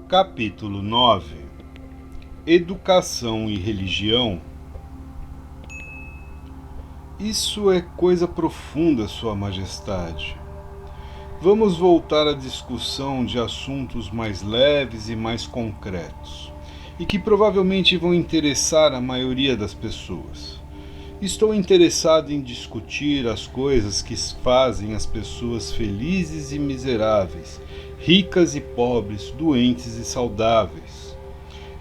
Capítulo 9. Educação e religião. Isso é coisa profunda, Sua Majestade. Vamos voltar à discussão de assuntos mais leves e mais concretos, e que provavelmente vão interessar a maioria das pessoas. Estou interessado em discutir as coisas que fazem as pessoas felizes e miseráveis, ricas e pobres, doentes e saudáveis.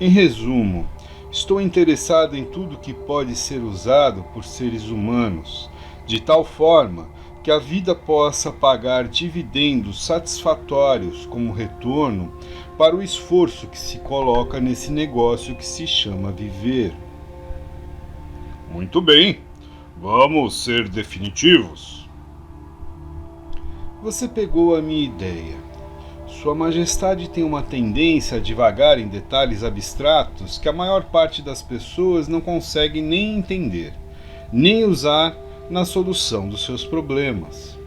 Em resumo, estou interessado em tudo que pode ser usado por seres humanos, de tal forma que a vida possa pagar dividendos satisfatórios como retorno para o esforço que se coloca nesse negócio que se chama viver. Muito bem, vamos ser definitivos. Você pegou a minha ideia. Sua Majestade tem uma tendência a divagar em detalhes abstratos que a maior parte das pessoas não consegue nem entender, nem usar na solução dos seus problemas.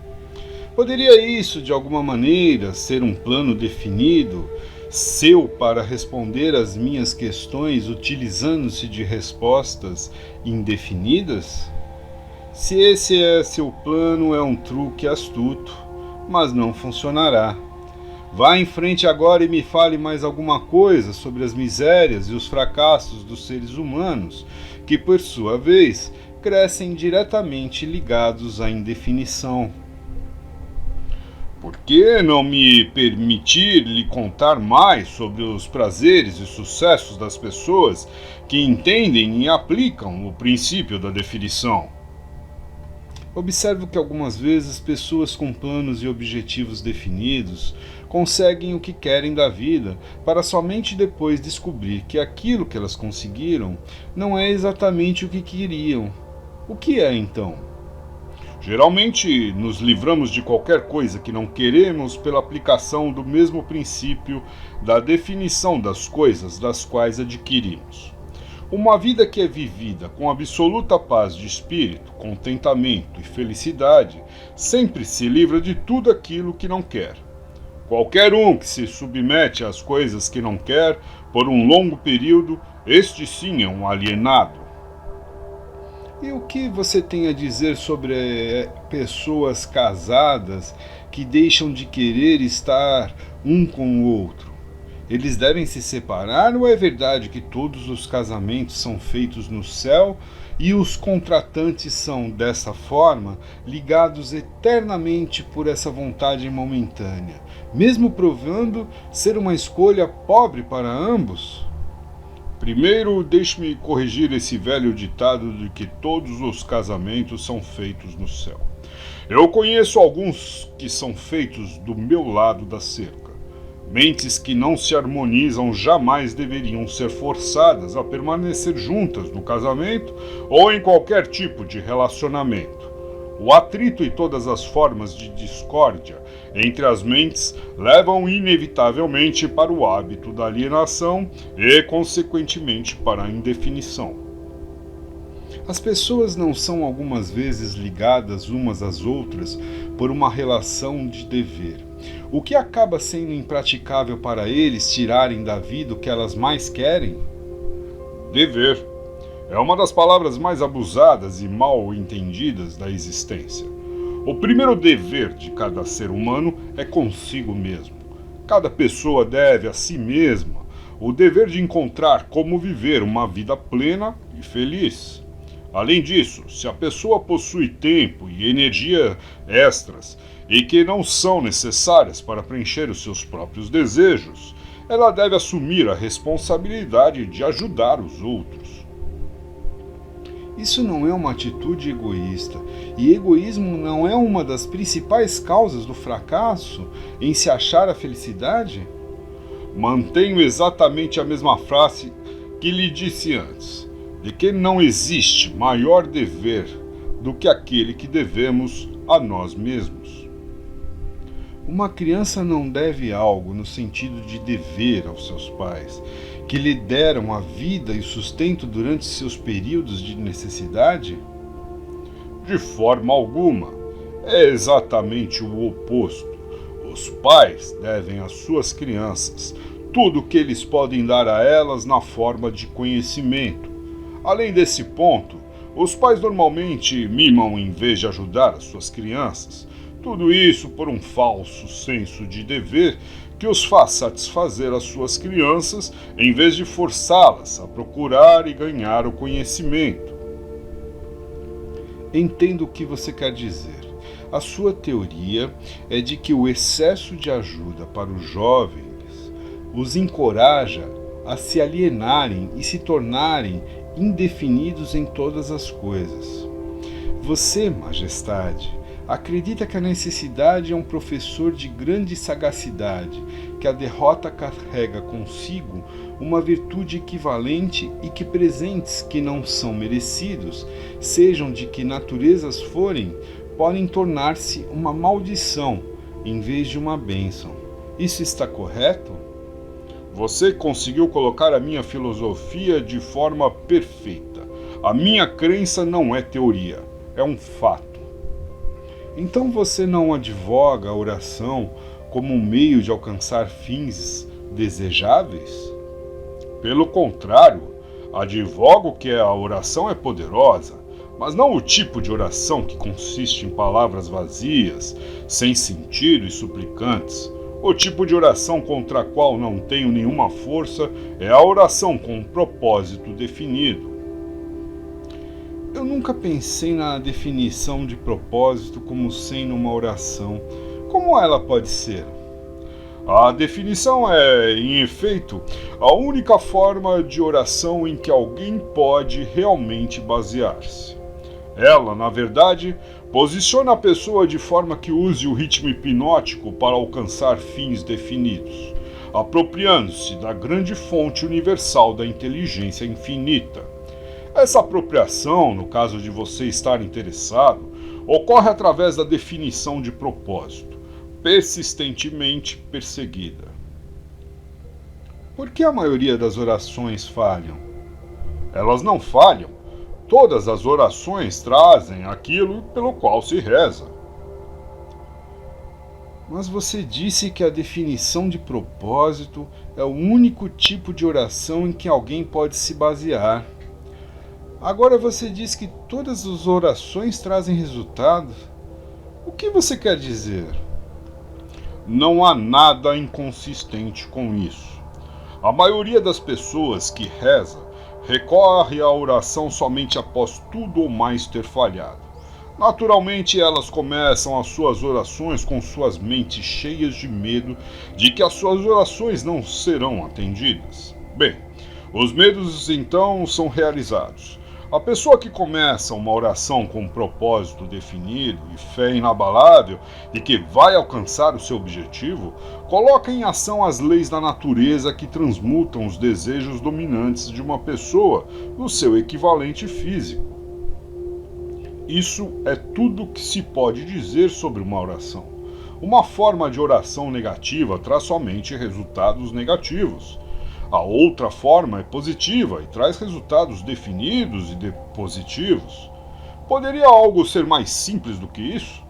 Poderia isso, de alguma maneira, ser um plano definido seu para responder às minhas questões utilizando-se de respostas indefinidas? Se esse é seu plano, é um truque astuto, mas não funcionará. Vá em frente agora e me fale mais alguma coisa sobre as misérias e os fracassos dos seres humanos, que, por sua vez, crescem diretamente ligados à indefinição. Por que não me permitir lhe contar mais sobre os prazeres e sucessos das pessoas que entendem e aplicam o princípio da definição? Observo que algumas vezes pessoas com planos e objetivos definidos conseguem o que querem da vida para somente depois descobrir que aquilo que elas conseguiram não é exatamente o que queriam. O que é então? Geralmente nos livramos de qualquer coisa que não queremos pela aplicação do mesmo princípio da definição das coisas das quais adquirimos. Uma vida que é vivida com absoluta paz de espírito, contentamento e felicidade sempre se livra de tudo aquilo que não quer. Qualquer um que se submete às coisas que não quer por um longo período, este sim é um alienado. E o que você tem a dizer sobre pessoas casadas que deixam de querer estar um com o outro? Eles devem se separar ou é verdade que todos os casamentos são feitos no céu e os contratantes são, dessa forma, ligados eternamente por essa vontade momentânea, mesmo provando ser uma escolha pobre para ambos? Primeiro, deixe-me corrigir esse velho ditado de que todos os casamentos são feitos no céu. Eu conheço alguns que são feitos do meu lado da cerca. Mentes que não se harmonizam jamais deveriam ser forçadas a permanecer juntas no casamento ou em qualquer tipo de relacionamento. O atrito e todas as formas de discórdia entre as mentes levam inevitavelmente para o hábito da alienação e, consequentemente, para a indefinição. As pessoas não são algumas vezes ligadas umas às outras por uma relação de dever, o que acaba sendo impraticável para eles tirarem da vida o que elas mais querem? Dever é uma das palavras mais abusadas e mal entendidas da existência. O primeiro dever de cada ser humano é consigo mesmo. Cada pessoa deve a si mesma o dever de encontrar como viver uma vida plena e feliz. Além disso, se a pessoa possui tempo e energia extras e que não são necessárias para preencher os seus próprios desejos, ela deve assumir a responsabilidade de ajudar os outros. Isso não é uma atitude egoísta, e egoísmo não é uma das principais causas do fracasso em se achar a felicidade? Mantenho exatamente a mesma frase que lhe disse antes, de que não existe maior dever do que aquele que devemos a nós mesmos. Uma criança não deve algo no sentido de dever aos seus pais, que lhe deram a vida e o sustento durante seus períodos de necessidade? De forma alguma. É exatamente o oposto. Os pais devem às suas crianças tudo que eles podem dar a elas na forma de conhecimento. Além desse ponto, os pais normalmente mimam em vez de ajudar as suas crianças. Tudo isso por um falso senso de dever que os faz satisfazer as suas crianças em vez de forçá-las a procurar e ganhar o conhecimento. Entendo o que você quer dizer. A sua teoria é de que o excesso de ajuda para os jovens os encoraja a se alienarem e se tornarem indefinidos em todas as coisas. Você, Majestade, acredita que a necessidade é um professor de grande sagacidade, que a derrota carrega consigo uma virtude equivalente e que presentes que não são merecidos, sejam de que naturezas forem, podem tornar-se uma maldição em vez de uma bênção. Isso está correto? Você conseguiu colocar a minha filosofia de forma perfeita. A minha crença não é teoria, é um fato. Então você não advoga a oração como um meio de alcançar fins desejáveis? Pelo contrário, advogo que a oração é poderosa, mas não o tipo de oração que consiste em palavras vazias, sem sentido e suplicantes. O tipo de oração contra a qual não tenho nenhuma força é a oração com um propósito definido. Eu nunca pensei na definição de propósito como sendo uma oração. Como ela pode ser? A definição é, em efeito, a única forma de oração em que alguém pode realmente basear-se. Ela, na verdade, posiciona a pessoa de forma que use o ritmo hipnótico para alcançar fins definidos, apropriando-se da grande fonte universal da inteligência infinita. Essa apropriação, no caso de você estar interessado, ocorre através da definição de propósito, persistentemente perseguida. Por que a maioria das orações falham? Elas não falham. Todas as orações trazem aquilo pelo qual se reza. Mas você disse que a definição de propósito é o único tipo de oração em que alguém pode se basear. Agora você diz que todas as orações trazem resultados. O que você quer dizer? Não há nada inconsistente com isso. A maioria das pessoas que reza recorre à oração somente após tudo ou mais ter falhado. Naturalmente, elas começam as suas orações com suas mentes cheias de medo de que as suas orações não serão atendidas. Bem, os medos então são realizados. A pessoa que começa uma oração com um propósito definido e fé inabalável de que vai alcançar o seu objetivo, coloca em ação as leis da natureza que transmutam os desejos dominantes de uma pessoa no seu equivalente físico. Isso é tudo o que se pode dizer sobre uma oração. Uma forma de oração negativa traz somente resultados negativos. A outra forma é positiva e traz resultados definidos e positivos. Poderia algo ser mais simples do que isso?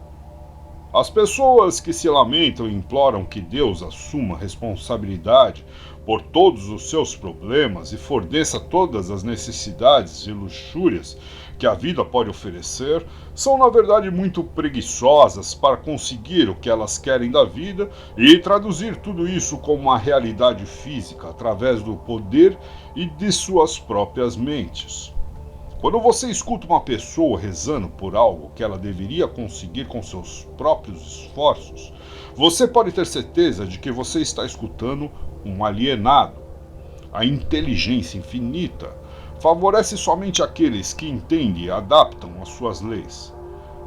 As pessoas que se lamentam e imploram que Deus assuma responsabilidade por todos os seus problemas e forneça todas as necessidades e luxúrias que a vida pode oferecer, são na verdade muito preguiçosas para conseguir o que elas querem da vida e traduzir tudo isso como uma realidade física através do poder e de suas próprias mentes. Quando você escuta uma pessoa rezando por algo que ela deveria conseguir com seus próprios esforços, você pode ter certeza de que você está escutando um alienado. A inteligência infinita favorece somente aqueles que entendem e adaptam as suas leis.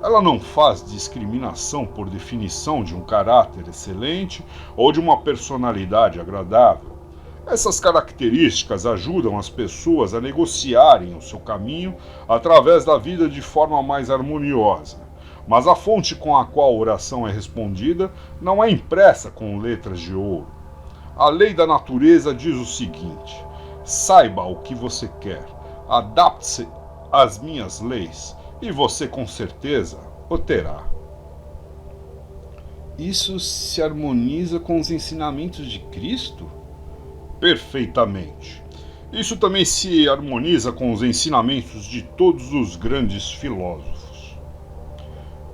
Ela não faz discriminação por definição de um caráter excelente ou de uma personalidade agradável. Essas características ajudam as pessoas a negociarem o seu caminho através da vida de forma mais harmoniosa. Mas a fonte com a qual a oração é respondida não é impressa com letras de ouro. A lei da natureza diz o seguinte: saiba o que você quer, adapte-se às minhas leis, e você com certeza o terá. Isso se harmoniza com os ensinamentos de Cristo? Perfeitamente. Isso também se harmoniza com os ensinamentos de todos os grandes filósofos.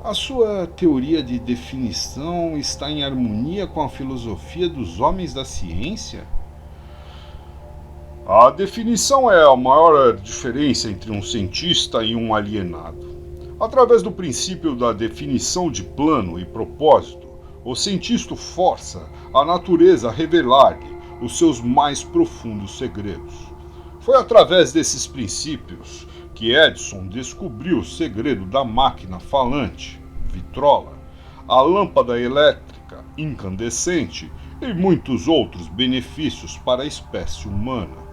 A sua teoria de definição está em harmonia com a filosofia dos homens da ciência? A definição é a maior diferença entre um cientista e um alienado. Através do princípio da definição de plano e propósito, o cientista força a natureza a revelar-lhe os seus mais profundos segredos. Foi através desses princípios que Edison descobriu o segredo da máquina falante, vitrola, a lâmpada elétrica incandescente e muitos outros benefícios para a espécie humana.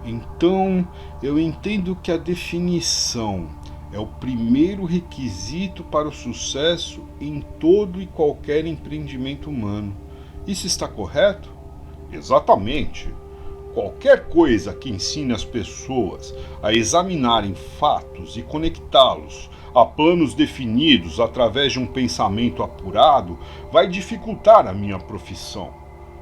Então, eu entendo que a definição é o primeiro requisito para o sucesso em todo e qualquer empreendimento humano. Isso está correto? Exatamente. Qualquer coisa que ensine as pessoas a examinarem fatos e conectá-los a planos definidos através de um pensamento apurado vai dificultar a minha profissão.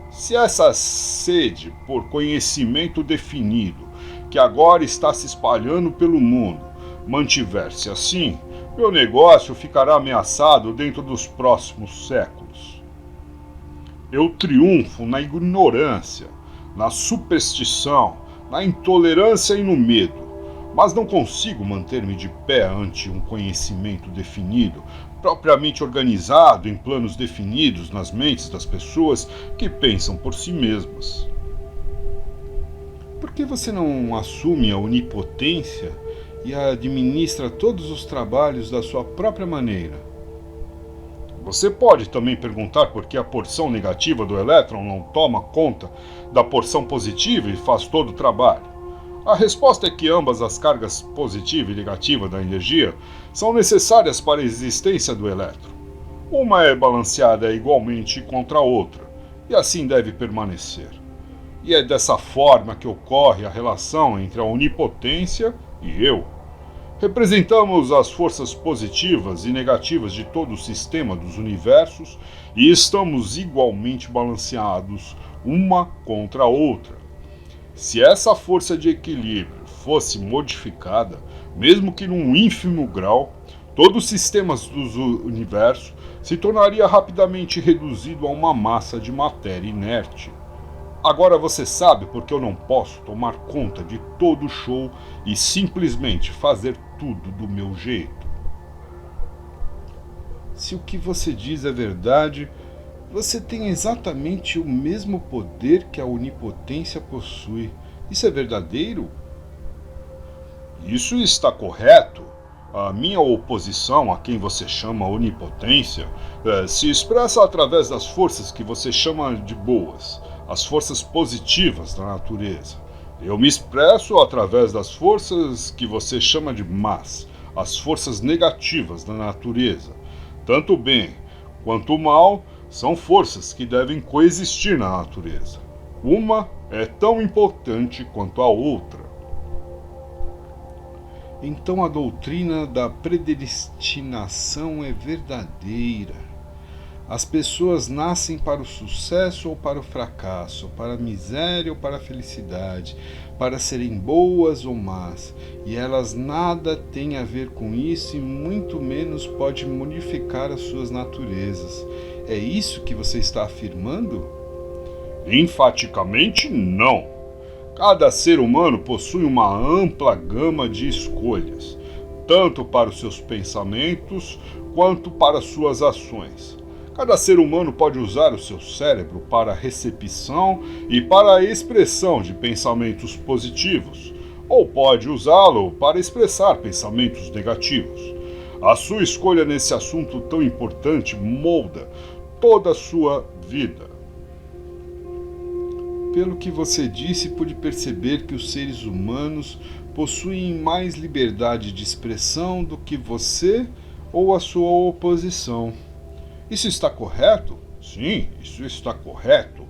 Se essa sede por conhecimento definido, que agora está se espalhando pelo mundo, mantiver-se assim, meu negócio ficará ameaçado dentro dos próximos séculos. Eu triunfo na ignorância, na superstição, na intolerância e no medo, mas não consigo manter-me de pé ante um conhecimento definido, propriamente organizado em planos definidos nas mentes das pessoas que pensam por si mesmas. Por que você não assume a onipotência e administra todos os trabalhos da sua própria maneira? Você pode também perguntar por que a porção negativa do elétron não toma conta da porção positiva e faz todo o trabalho. A resposta é que ambas as cargas positiva e negativa da energia são necessárias para a existência do elétron. Uma é balanceada igualmente contra a outra, e assim deve permanecer. E é dessa forma que ocorre a relação entre a onipotência e eu. Representamos as forças positivas e negativas de todo o sistema dos universos e estamos igualmente balanceados uma contra a outra. Se essa força de equilíbrio fosse modificada, mesmo que num ínfimo grau, todo o sistema do universo se tornaria rapidamente reduzido a uma massa de matéria inerte. Agora você sabe por que eu não posso tomar conta de todo o show e simplesmente fazer tudo do meu jeito. Se o que você diz é verdade, você tem exatamente o mesmo poder que a onipotência possui. Isso é verdadeiro? Isso está correto. A minha oposição a quem você chama onipotência se expressa através das forças que você chama de boas, as forças positivas da natureza. Eu me expresso através das forças que você chama de más, as forças negativas da natureza. Tanto o bem quanto o mal são forças que devem coexistir na natureza. Uma é tão importante quanto a outra. Então a doutrina da predestinação é verdadeira. As pessoas nascem para o sucesso ou para o fracasso, para a miséria ou para a felicidade, para serem boas ou más, e elas nada têm a ver com isso e muito menos pode modificar as suas naturezas. É isso que você está afirmando? Enfaticamente não. Cada ser humano possui uma ampla gama de escolhas, tanto para os seus pensamentos quanto para suas ações. Cada ser humano pode usar o seu cérebro para a recepção e para a expressão de pensamentos positivos, ou pode usá-lo para expressar pensamentos negativos. A sua escolha nesse assunto tão importante molda toda a sua vida. Pelo que você disse, pude perceber que os seres humanos possuem mais liberdade de expressão do que você ou a sua oposição. Isso está correto? Sim, isso está correto.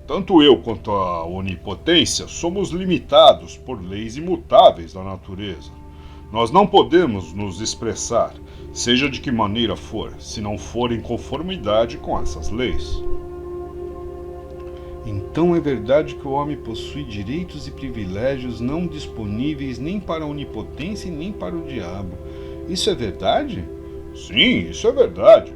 Tanto eu quanto a onipotência somos limitados por leis imutáveis da natureza. Nós não podemos nos expressar, seja de que maneira for, se não for em conformidade com essas leis. Então é verdade que o homem possui direitos e privilégios não disponíveis nem para a onipotência e nem para o diabo. Isso é verdade? Sim, isso é verdade.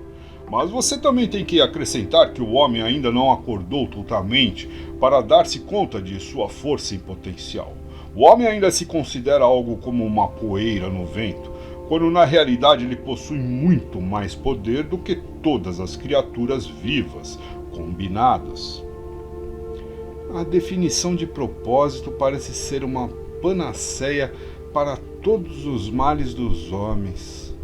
Mas você também tem que acrescentar que o homem ainda não acordou totalmente para dar-se conta de sua força e potencial. O homem ainda se considera algo como uma poeira no vento, quando na realidade ele possui muito mais poder do que todas as criaturas vivas combinadas. A definição de propósito parece ser uma panaceia para todos os males dos homens.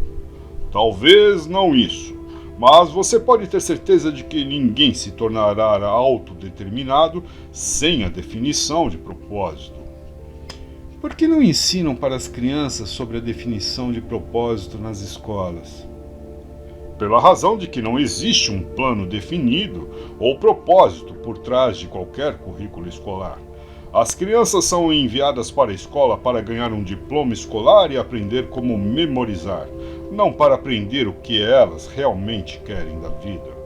Talvez não isso, mas você pode ter certeza de que ninguém se tornará autodeterminado sem a definição de propósito. Por que não ensinam para as crianças sobre a definição de propósito nas escolas? Pela razão de que não existe um plano definido ou propósito por trás de qualquer currículo escolar. As crianças são enviadas para a escola para ganhar um diploma escolar e aprender como memorizar, não para aprender o que elas realmente querem da vida.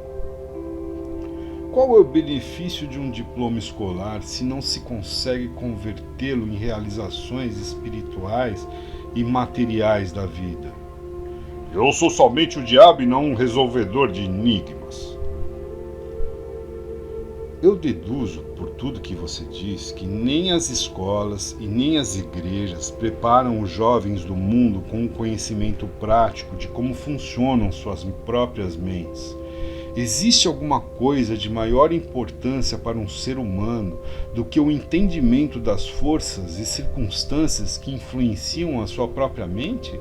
Qual é o benefício de um diploma escolar se não se consegue convertê-lo em realizações espirituais e materiais da vida? Eu sou somente o diabo e não um resolvedor de enigmas. Eu deduzo, por tudo que você diz, que nem as escolas e nem as igrejas preparam os jovens do mundo com um conhecimento prático de como funcionam suas próprias mentes. Existe alguma coisa de maior importância para um ser humano do que o entendimento das forças e circunstâncias que influenciam a sua própria mente?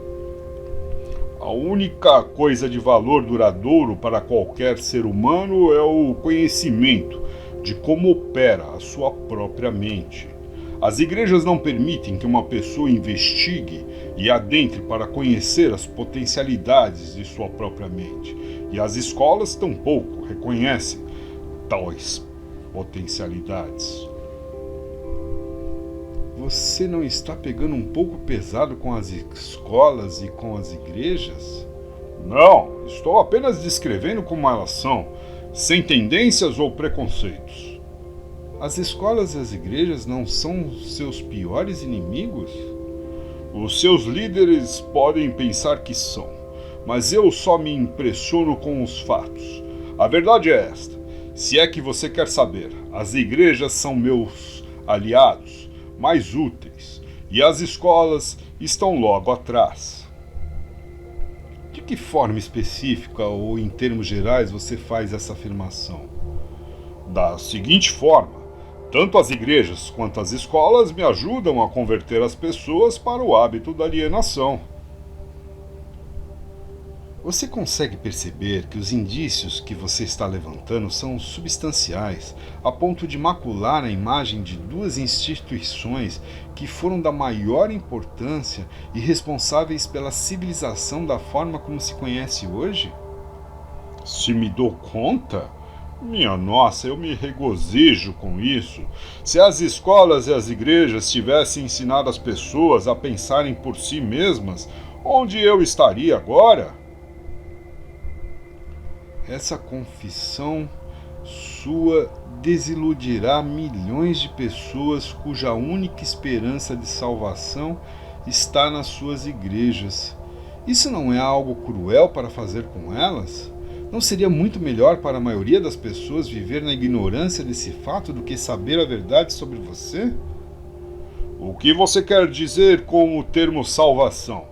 A única coisa de valor duradouro para qualquer ser humano é o conhecimento de como opera a sua própria mente. As igrejas não permitem que uma pessoa investigue e adentre para conhecer as potencialidades de sua própria mente. E as escolas tampouco reconhecem tais potencialidades. Você não está pegando um pouco pesado com as escolas e com as igrejas? Não, estou apenas descrevendo como elas são, sem tendências ou preconceitos. As escolas e as igrejas não são seus piores inimigos? Os seus líderes podem pensar que são, mas eu só me impressiono com os fatos. A verdade é esta: se é que você quer saber, as igrejas são meus aliados mais úteis, e as escolas estão logo atrás. De que forma específica ou em termos gerais você faz essa afirmação? Da seguinte forma: tanto as igrejas quanto as escolas me ajudam a converter as pessoas para o hábito da alienação. Você consegue perceber que os indícios que você está levantando são substanciais, a ponto de macular a imagem de duas instituições que foram da maior importância e responsáveis pela civilização da forma como se conhece hoje? Se me dou conta? Minha nossa, eu me regozijo com isso. Se as escolas e as igrejas tivessem ensinado as pessoas a pensarem por si mesmas, onde eu estaria agora? Essa confissão sua desiludirá milhões de pessoas cuja única esperança de salvação está nas suas igrejas. Isso não é algo cruel para fazer com elas? Não seria muito melhor para a maioria das pessoas viver na ignorância desse fato do que saber a verdade sobre você? O que você quer dizer com o termo salvação?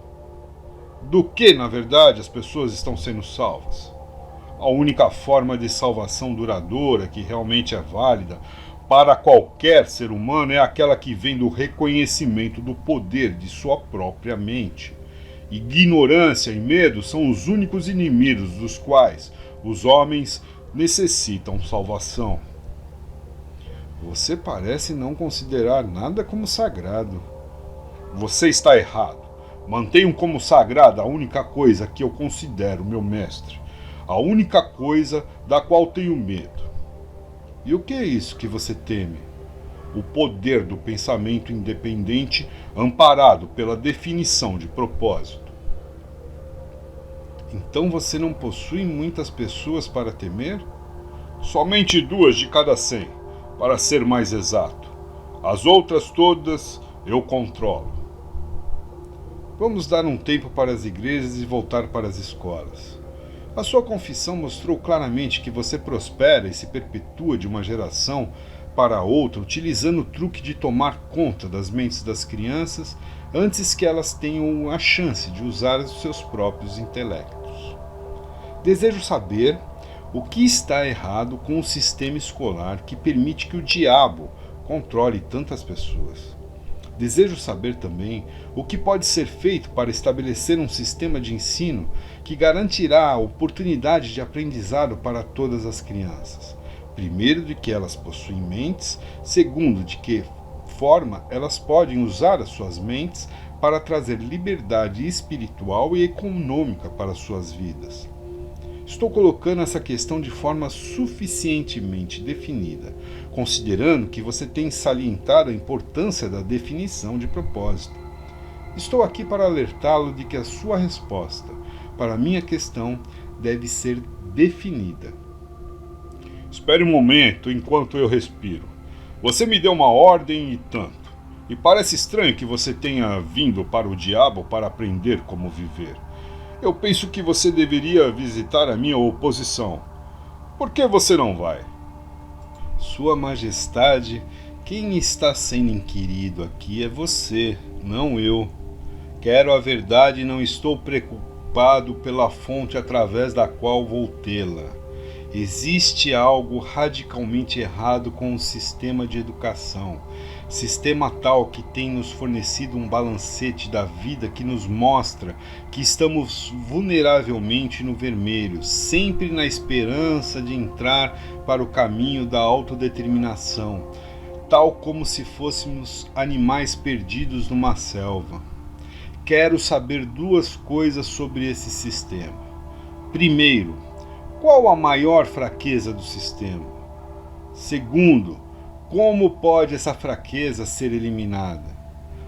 Do que, na verdade, as pessoas estão sendo salvas? A única forma de salvação duradoura que realmente é válida para qualquer ser humano é aquela que vem do reconhecimento do poder de sua própria mente. Ignorância e medo são os únicos inimigos dos quais os homens necessitam salvação. Você parece não considerar nada como sagrado. Você está errado. Mantenho como sagrada a única coisa que eu considero meu mestre. A única coisa da qual tenho medo. E o que é isso que você teme? O poder do pensamento independente amparado pela definição de propósito. Então você não possui muitas pessoas para temer? Somente 2 de cada 100. para ser mais exato. As outras todas eu controlo. Vamos dar um tempo para as igrejas e voltar para as escolas. A sua confissão mostrou claramente que você prospera e se perpetua de uma geração para outra, utilizando o truque de tomar conta das mentes das crianças antes que elas tenham a chance de usar os seus próprios intelectos. Desejo saber o que está errado com o sistema escolar que permite que o diabo controle tantas pessoas. Desejo saber também o que pode ser feito para estabelecer um sistema de ensino que garantirá a oportunidade de aprendizado para todas as crianças. Primeiro, de que elas possuem mentes. Segundo, de que forma elas podem usar as suas mentes para trazer liberdade espiritual e econômica para suas vidas. Estou colocando essa questão de forma suficientemente definida, considerando que você tem salientado a importância da definição de propósito. Estou aqui para alertá-lo de que a sua resposta para a minha questão deve ser definida. Espere um momento enquanto eu respiro. Você me deu uma ordem e tanto. E parece estranho que você tenha vindo para o diabo para aprender como viver. Eu penso que você deveria visitar a minha oposição. Por que você não vai? Sua Majestade, quem está sendo inquirido aqui é você, não eu. Quero a verdade e não estou preocupado pela fonte através da qual vou tê-la. Existe algo radicalmente errado com o sistema de educação. Sistema tal que tem nos fornecido um balancete da vida que nos mostra que estamos vulneravelmente no vermelho, sempre na esperança de entrar para o caminho da autodeterminação, tal como se fôssemos animais perdidos numa selva. Quero saber duas coisas sobre esse sistema. Primeiro, qual a maior fraqueza do sistema? Segundo, como pode essa fraqueza ser eliminada?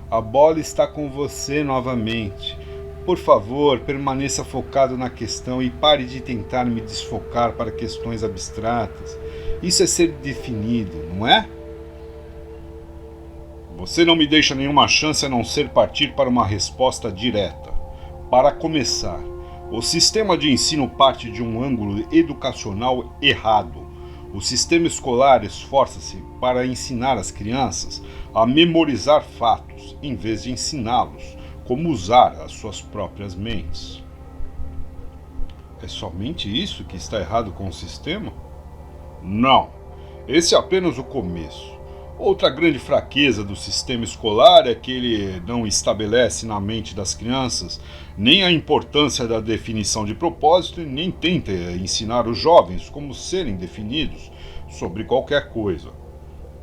A bola está com você novamente. Por favor, permaneça focado na questão e pare de tentar me desfocar para questões abstratas. Isso é ser definido, não é? Você não me deixa nenhuma chance a não ser partir para uma resposta direta. Para começar, o sistema de ensino parte de um ângulo educacional errado. O sistema escolar esforça-se para ensinar as crianças a memorizar fatos, em vez de ensiná-los como usar as suas próprias mentes. É somente isso que está errado com o sistema? Não. Esse é apenas o começo. Outra grande fraqueza do sistema escolar é que ele não estabelece na mente das crianças nem a importância da definição de propósito e nem tenta ensinar os jovens como serem definidos sobre qualquer coisa.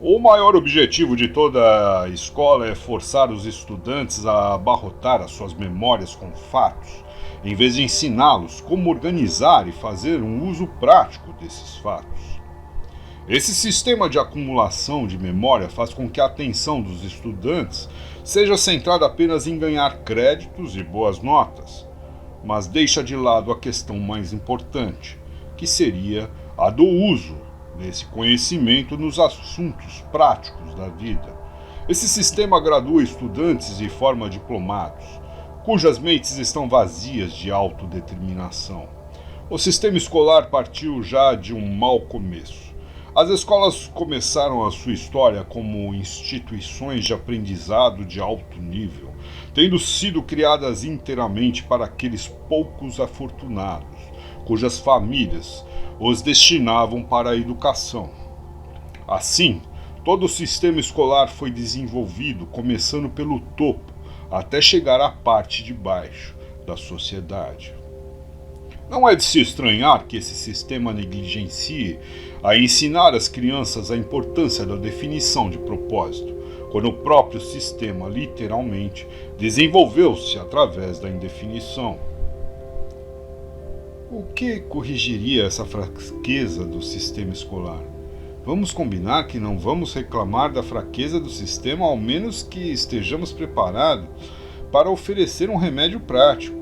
O maior objetivo de toda a escola é forçar os estudantes a abarrotar as suas memórias com fatos, em vez de ensiná-los como organizar e fazer um uso prático desses fatos. Esse sistema de acumulação de memória faz com que a atenção dos estudantes seja centrada apenas em ganhar créditos e boas notas, mas deixa de lado a questão mais importante, que seria a do uso desse conhecimento nos assuntos práticos da vida. Esse sistema gradua estudantes de forma diplomados, cujas mentes estão vazias de autodeterminação. O sistema escolar partiu já de um mau começo. As escolas começaram a sua história como instituições de aprendizado de alto nível, tendo sido criadas inteiramente para aqueles poucos afortunados, cujas famílias os destinavam para a educação. Assim, todo o sistema escolar foi desenvolvido, começando pelo topo, até chegar à parte de baixo da sociedade. Não é de se estranhar que esse sistema negligencie a ensinar às crianças a importância da definição de propósito, quando o próprio sistema, literalmente, desenvolveu-se através da indefinição. O que corrigiria essa fraqueza do sistema escolar? Vamos combinar que não vamos reclamar da fraqueza do sistema, ao menos que estejamos preparados para oferecer um remédio prático,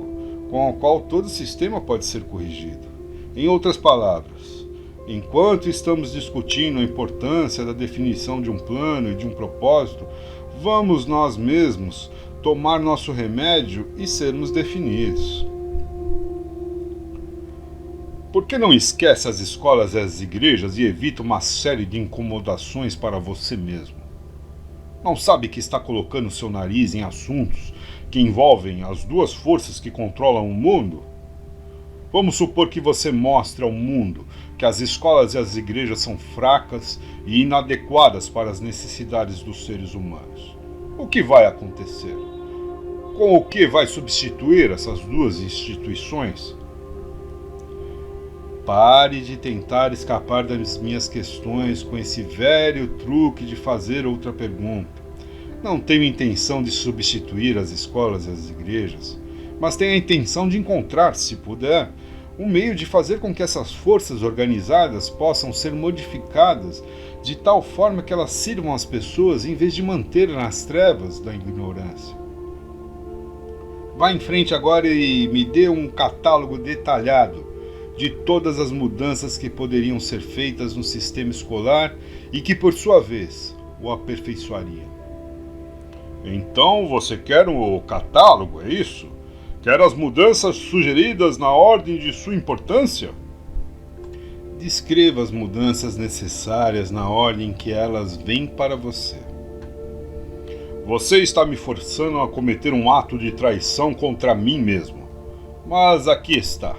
com o qual todo o sistema pode ser corrigido. Em outras palavras, Enquanto estamos discutindo a importância da definição de um plano e de um propósito, vamos nós mesmos tomar nosso remédio e sermos definidos. Por que não esquece as escolas e as igrejas e evita uma série de incomodações para você mesmo? Não sabe que está colocando seu nariz em assuntos que envolvem as duas forças que controlam o mundo? Vamos supor que você mostre ao mundo que as escolas e as igrejas são fracas e inadequadas para as necessidades dos seres humanos. O que vai acontecer? Com o que vai substituir essas duas instituições? Pare de tentar escapar das minhas questões com esse velho truque de fazer outra pergunta. Não tenho intenção de substituir as escolas e as igrejas, mas tenho a intenção de encontrar, se puder, um meio de fazer com que essas forças organizadas possam ser modificadas de tal forma que elas sirvam as pessoas em vez de manter nas trevas da ignorância. Vá em frente agora e me dê um catálogo detalhado de todas as mudanças que poderiam ser feitas no sistema escolar e que, por sua vez, o aperfeiçoariam. Então você quer o catálogo, é isso? Quer as mudanças sugeridas na ordem de sua importância? Descreva as mudanças necessárias na ordem que elas vêm para você. Você está me forçando a cometer um ato de traição contra mim mesmo. Mas aqui está.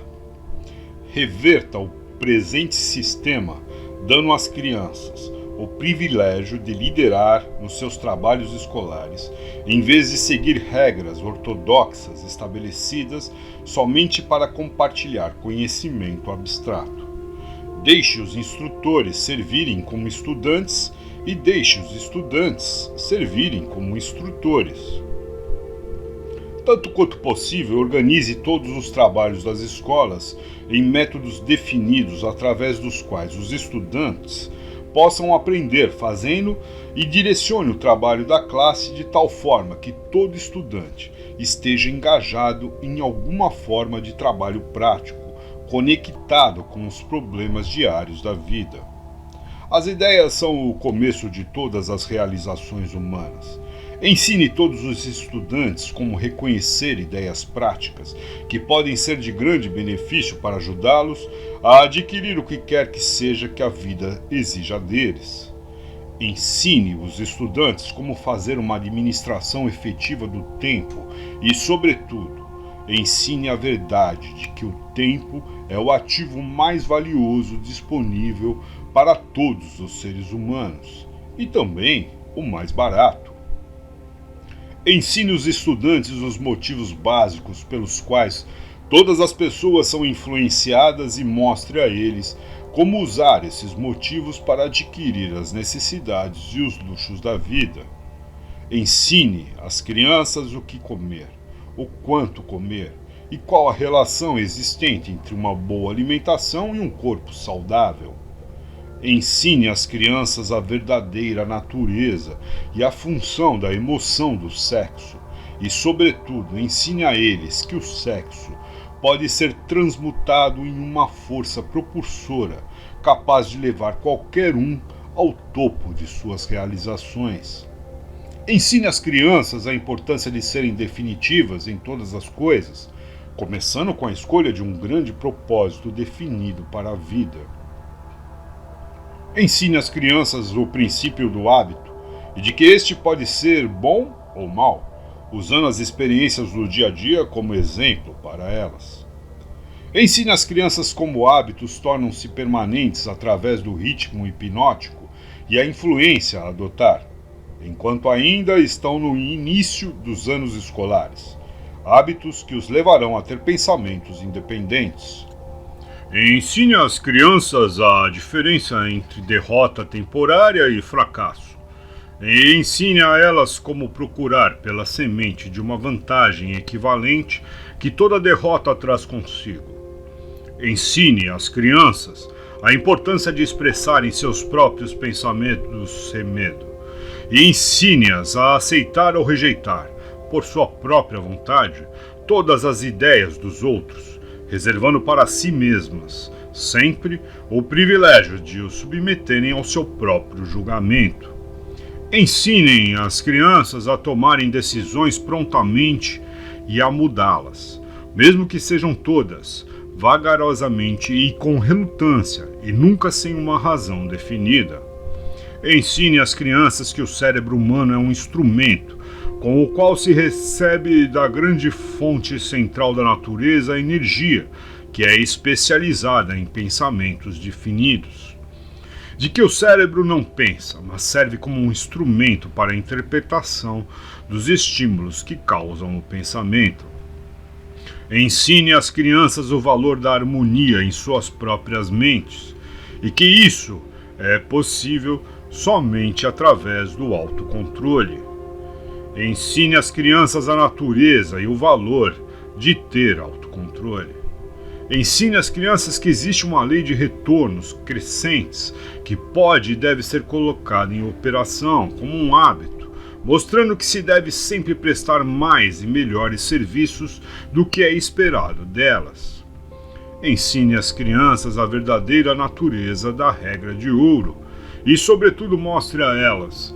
Reverta o presente sistema, dando às crianças o privilégio de liderar nos seus trabalhos escolares, em vez de seguir regras ortodoxas estabelecidas somente para compartilhar conhecimento abstrato. Deixe os instrutores servirem como estudantes e deixe os estudantes servirem como instrutores. Tanto quanto possível, organize todos os trabalhos das escolas em métodos definidos através dos quais os estudantes possam aprender fazendo e direcione o trabalho da classe de tal forma que todo estudante esteja engajado em alguma forma de trabalho prático, conectado com os problemas diários da vida. As ideias são o começo de todas as realizações humanas. Ensine todos os estudantes como reconhecer ideias práticas que podem ser de grande benefício para ajudá-los a adquirir o que quer que seja que a vida exija deles. Ensine os estudantes como fazer uma administração efetiva do tempo e, sobretudo, ensine a verdade de que o tempo é o ativo mais valioso disponível para todos os seres humanos e também o mais barato. Ensine os estudantes os motivos básicos pelos quais todas as pessoas são influenciadas e mostre a eles como usar esses motivos para adquirir as necessidades e os luxos da vida. Ensine às crianças o que comer, o quanto comer e qual a relação existente entre uma boa alimentação e um corpo saudável. Ensine às crianças a verdadeira natureza e a função da emoção do sexo e, sobretudo, ensine a eles que o sexo pode ser transmutado em uma força propulsora capaz de levar qualquer um ao topo de suas realizações. Ensine às crianças a importância de serem definitivas em todas as coisas, começando com a escolha de um grande propósito definido para a vida. Ensine às crianças o princípio do hábito e de que este pode ser bom ou mal, usando as experiências do dia a dia como exemplo para elas. Ensine às crianças como hábitos tornam-se permanentes através do ritmo hipnótico e a influência a adotar, enquanto ainda estão no início dos anos escolares, hábitos que os levarão a ter pensamentos independentes. Ensine às crianças a diferença entre derrota temporária e fracasso. E ensine a elas como procurar pela semente de uma vantagem equivalente que toda derrota traz consigo. Ensine às crianças a importância de expressarem seus próprios pensamentos sem medo. E ensine-as a aceitar ou rejeitar, por sua própria vontade, todas as ideias dos outros, reservando para si mesmas sempre o privilégio de os submeterem ao seu próprio julgamento. Ensinem as crianças a tomarem decisões prontamente e a mudá-las, mesmo que sejam todas, vagarosamente e com relutância, e nunca sem uma razão definida. Ensine às crianças que o cérebro humano é um instrumento com o qual se recebe da grande fonte central da natureza a energia, que é especializada em pensamentos definidos. De que o cérebro não pensa, mas serve como um instrumento para a interpretação dos estímulos que causam o pensamento. Ensine às crianças o valor da harmonia em suas próprias mentes, e que isso é possível somente através do autocontrole. Ensine às crianças a natureza e o valor de ter autocontrole. Ensine às crianças que existe uma lei de retornos crescentes que pode e deve ser colocada em operação como um hábito, mostrando que se deve sempre prestar mais e melhores serviços do que é esperado delas. Ensine às crianças a verdadeira natureza da regra de ouro e, sobretudo, mostre a elas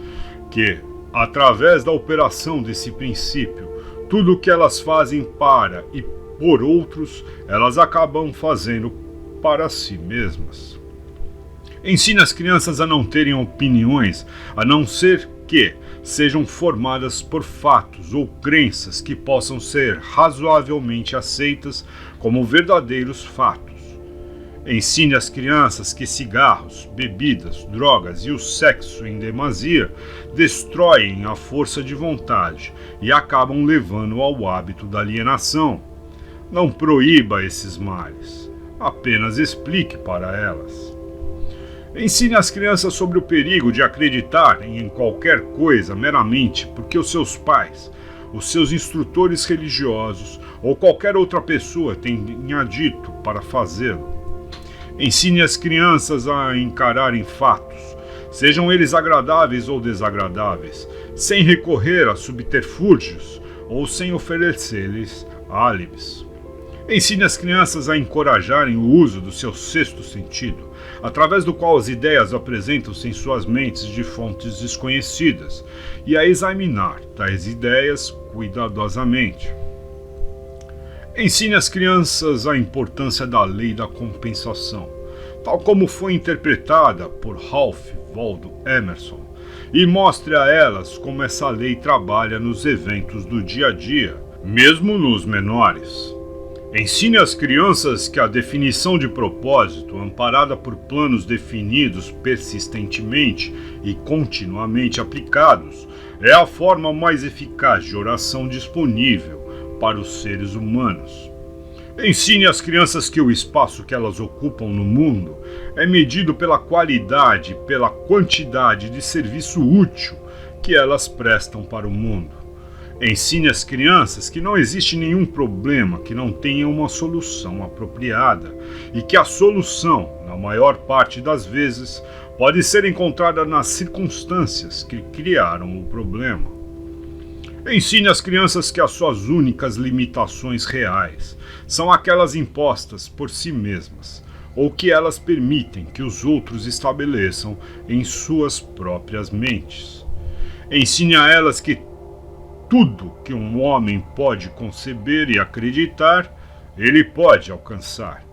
que, através da operação desse princípio, tudo o que elas fazem para e por outros, elas acabam fazendo para si mesmas. Ensine as crianças a não terem opiniões, a não ser que sejam formadas por fatos ou crenças que possam ser razoavelmente aceitas como verdadeiros fatos. Ensine às crianças que cigarros, bebidas, drogas e o sexo em demasia destroem a força de vontade e acabam levando ao hábito da alienação. Não proíba esses males, apenas explique para elas. Ensine às crianças sobre o perigo de acreditarem em qualquer coisa meramente porque os seus pais, os seus instrutores religiosos ou qualquer outra pessoa tenha dito para fazê-lo. Ensine as crianças a encararem fatos, sejam eles agradáveis ou desagradáveis, sem recorrer a subterfúgios ou sem oferecer-lhes álibis. Ensine as crianças a encorajarem o uso do seu sexto sentido, através do qual as ideias apresentam-se em suas mentes de fontes desconhecidas, e a examinar tais ideias cuidadosamente. Ensine às crianças a importância da lei da compensação, tal como foi interpretada por Ralph Waldo Emerson, e mostre a elas como essa lei trabalha nos eventos do dia a dia, mesmo nos menores. Ensine às crianças que a definição de propósito, amparada por planos definidos persistentemente e continuamente aplicados, é a forma mais eficaz de oração disponível para os seres humanos. Ensine às crianças que o espaço que elas ocupam no mundo é medido pela qualidade e pela quantidade de serviço útil que elas prestam para o mundo. Ensine às crianças que não existe nenhum problema que não tenha uma solução apropriada e que a solução, na maior parte das vezes, pode ser encontrada nas circunstâncias que criaram o problema. Ensine às crianças que as suas únicas limitações reais são aquelas impostas por si mesmas, ou que elas permitem que os outros estabeleçam em suas próprias mentes. Ensine a elas que tudo que um homem pode conceber e acreditar, ele pode alcançar.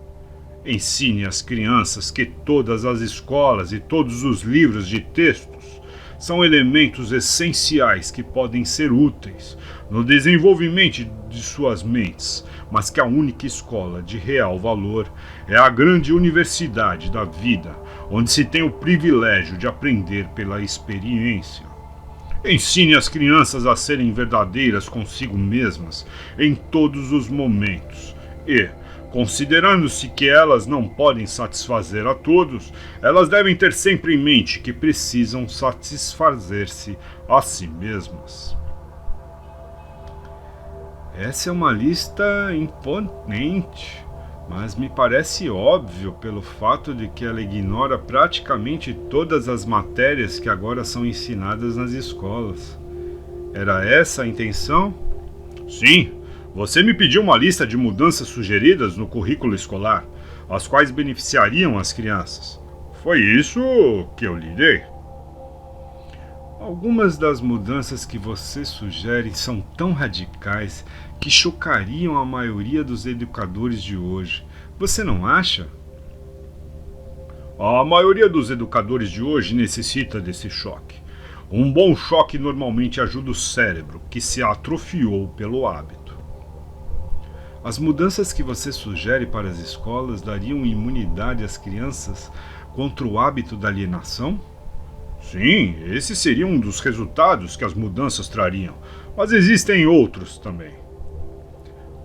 Ensine às crianças que todas as escolas e todos os livros de textos são elementos essenciais que podem ser úteis no desenvolvimento de suas mentes, mas que a única escola de real valor é a grande universidade da vida, onde se tem o privilégio de aprender pela experiência. Ensine as crianças a serem verdadeiras consigo mesmas em todos os momentos e, considerando-se que elas não podem satisfazer a todos, elas devem ter sempre em mente que precisam satisfazer-se a si mesmas. Essa é uma lista imponente, mas me parece óbvio pelo fato de que ela ignora praticamente todas as matérias que agora são ensinadas nas escolas. Era essa a intenção? Sim, você me pediu uma lista de mudanças sugeridas no currículo escolar. as quais beneficiariam as crianças. Foi isso que eu lhe dei. Algumas das mudanças que você sugere são tão radicais que chocariam a maioria dos educadores de hoje. Você não acha? A maioria dos educadores de hoje necessita desse choque. Um bom choque normalmente ajuda o cérebro, que se atrofiou pelo hábito. As mudanças que você sugere para as escolas dariam imunidade às crianças contra o hábito da alienação? Sim, esse seria um dos resultados que as mudanças trariam, mas existem outros também.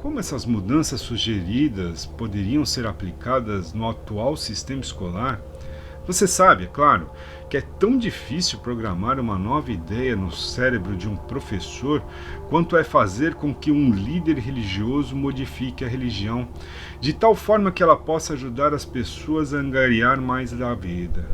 Como essas mudanças sugeridas poderiam ser aplicadas no atual sistema escolar? Você sabe, é claro, que é tão difícil programar uma nova ideia no cérebro de um professor quanto é fazer com que um líder religioso modifique a religião, de tal forma que ela possa ajudar as pessoas a angariar mais da vida.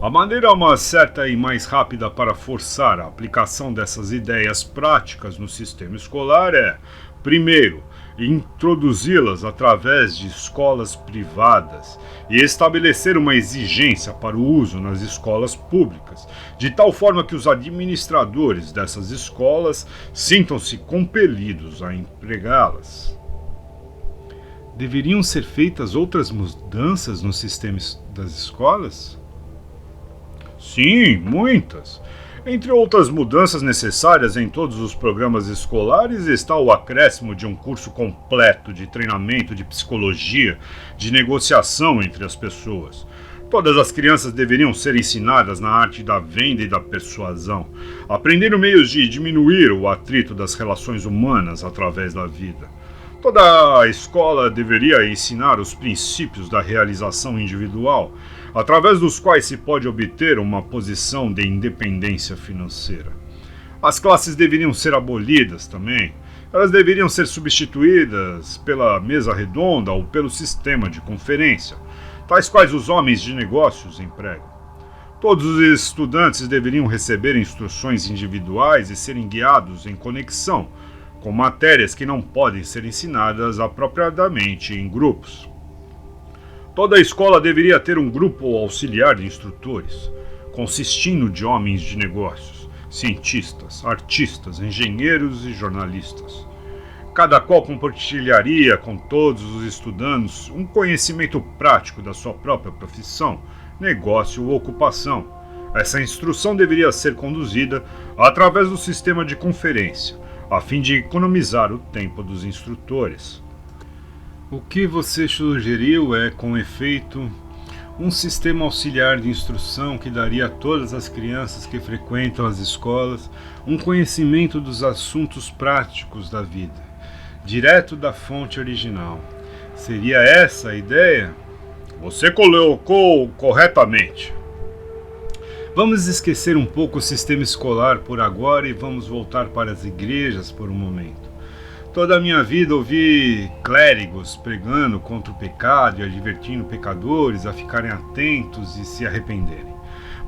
A maneira mais certa e mais rápida para forçar a aplicação dessas ideias práticas no sistema escolar é, primeiro, introduzi-las através de escolas privadas e estabelecer uma exigência para o uso nas escolas públicas, de tal forma que os administradores dessas escolas sintam-se compelidos a empregá-las. Deveriam ser feitas outras mudanças no sistema das escolas? Sim, muitas. Entre outras mudanças necessárias em todos os programas escolares está o acréscimo de um curso completo de treinamento de psicologia, de negociação entre as pessoas. Todas as crianças deveriam ser ensinadas na arte da venda e da persuasão, aprendendo meios de diminuir o atrito das relações humanas através da vida. Toda a escola deveria ensinar os princípios da realização individual, através dos quais se pode obter uma posição de independência financeira. As classes deveriam ser abolidas também. Elas deveriam ser substituídas pela mesa redonda ou pelo sistema de conferência, tais quais os homens de negócios empregam. Todos os estudantes deveriam receber instruções individuais e serem guiados em conexão com matérias que não podem ser ensinadas apropriadamente em grupos. Toda a escola deveria ter um grupo auxiliar de instrutores, consistindo de homens de negócios, cientistas, artistas, engenheiros e jornalistas. Cada qual compartilharia com todos os estudantes um conhecimento prático da sua própria profissão, negócio ou ocupação. Essa instrução deveria ser conduzida através do sistema de conferência, a fim de economizar o tempo dos instrutores. O que você sugeriu é, com efeito, um sistema auxiliar de instrução que daria a todas as crianças que frequentam as escolas um conhecimento dos assuntos práticos da vida, direto da fonte original. Seria essa a ideia? Você colocou corretamente. Vamos esquecer um pouco o sistema escolar por agora e vamos voltar para as igrejas por um momento. Toda a minha vida ouvi clérigos pregando contra o pecado e advertindo pecadores a ficarem atentos e se arrependerem,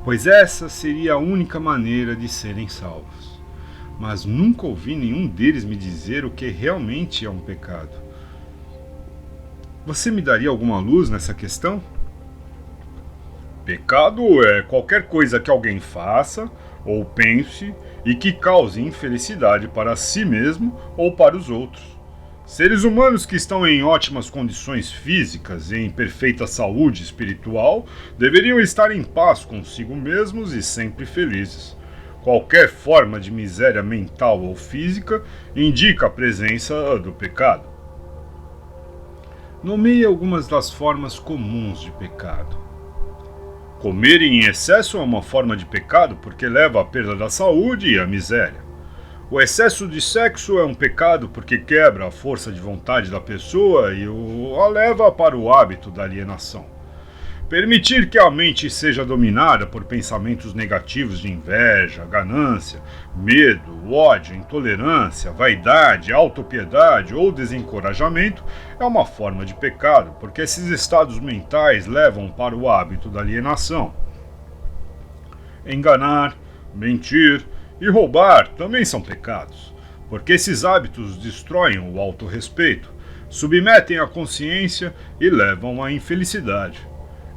pois essa seria a única maneira de serem salvos. Mas nunca ouvi nenhum deles me dizer o que realmente é um pecado. Você me daria alguma luz nessa questão? Pecado é qualquer coisa que alguém faça ou pense e que cause infelicidade para si mesmo ou para os outros. Seres humanos que estão em ótimas condições físicas e em perfeita saúde espiritual deveriam estar em paz consigo mesmos e sempre felizes. Qualquer forma de miséria mental ou física indica a presença do pecado. Nomeie algumas das formas comuns de pecado. Comer em excesso é uma forma de pecado porque leva à perda da saúde e à miséria. O excesso de sexo é um pecado porque quebra a força de vontade da pessoa e a leva para o hábito da alienação. Permitir que a mente seja dominada por pensamentos negativos de inveja, ganância, medo, ódio, intolerância, vaidade, autopiedade ou desencorajamento é uma forma de pecado, porque esses estados mentais levam para o hábito da alienação. Enganar, mentir e roubar também são pecados, porque esses hábitos destroem o autorrespeito, submetem a consciência e levam à infelicidade.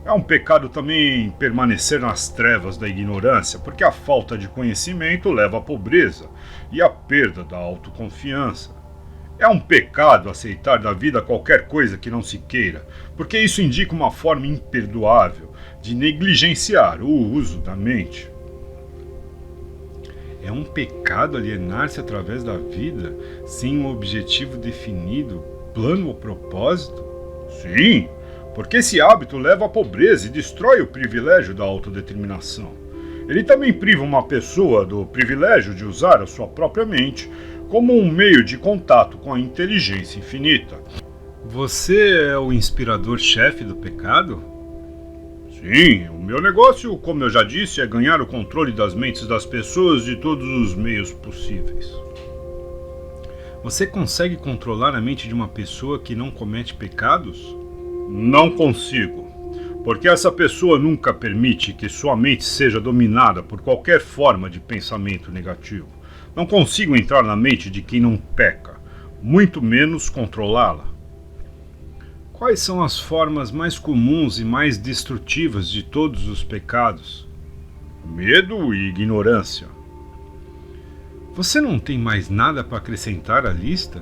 É um pecado também permanecer nas trevas da ignorância, porque a falta de conhecimento leva à pobreza e à perda da autoconfiança. É um pecado aceitar da vida qualquer coisa que não se queira, porque isso indica uma forma imperdoável de negligenciar o uso da mente. É um pecado alienar-se através da vida, sem um objetivo definido, plano ou propósito? Sim, porque esse hábito leva à pobreza e destrói o privilégio da autodeterminação. Ele também priva uma pessoa do privilégio de usar a sua própria mente como um meio de contato com a inteligência infinita. Você é o inspirador-chefe do pecado? Sim, o meu negócio, como eu já disse, é ganhar o controle das mentes das pessoas de todos os meios possíveis. Você consegue controlar a mente de uma pessoa que não comete pecados? Não consigo, porque essa pessoa nunca permite que sua mente seja dominada por qualquer forma de pensamento negativo. Não consigo entrar na mente de quem não peca, muito menos controlá-la. Quais são as formas mais comuns e mais destrutivas de todos os pecados? Medo e ignorância. Você não tem mais nada para acrescentar à lista?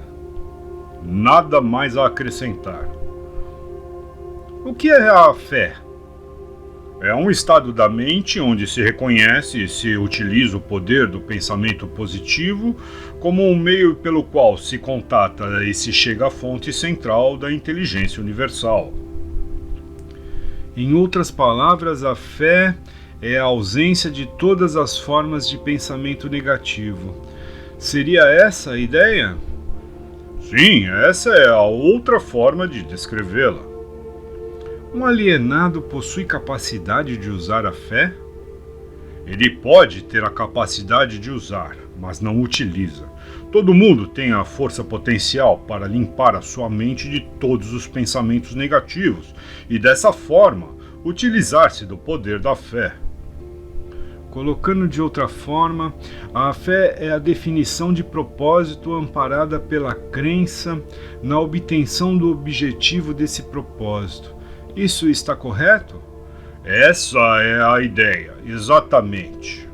Nada mais a acrescentar. O que é a fé? É um estado da mente onde se reconhece e se utiliza o poder do pensamento positivo como um meio pelo qual se contata e se chega à fonte central da inteligência universal. Em outras palavras, a fé é a ausência de todas as formas de pensamento negativo. Seria essa a ideia? Sim, essa é a outra forma de descrevê-la. Um alienado possui capacidade de usar a fé? Ele pode ter a capacidade de usar, mas não utiliza. Todo mundo tem a força potencial para limpar a sua mente de todos os pensamentos negativos e, dessa forma, utilizar-se do poder da fé. Colocando de outra forma, a fé é a definição de propósito amparada pela crença na obtenção do objetivo desse propósito. Isso está correto? Essa é a ideia, exatamente.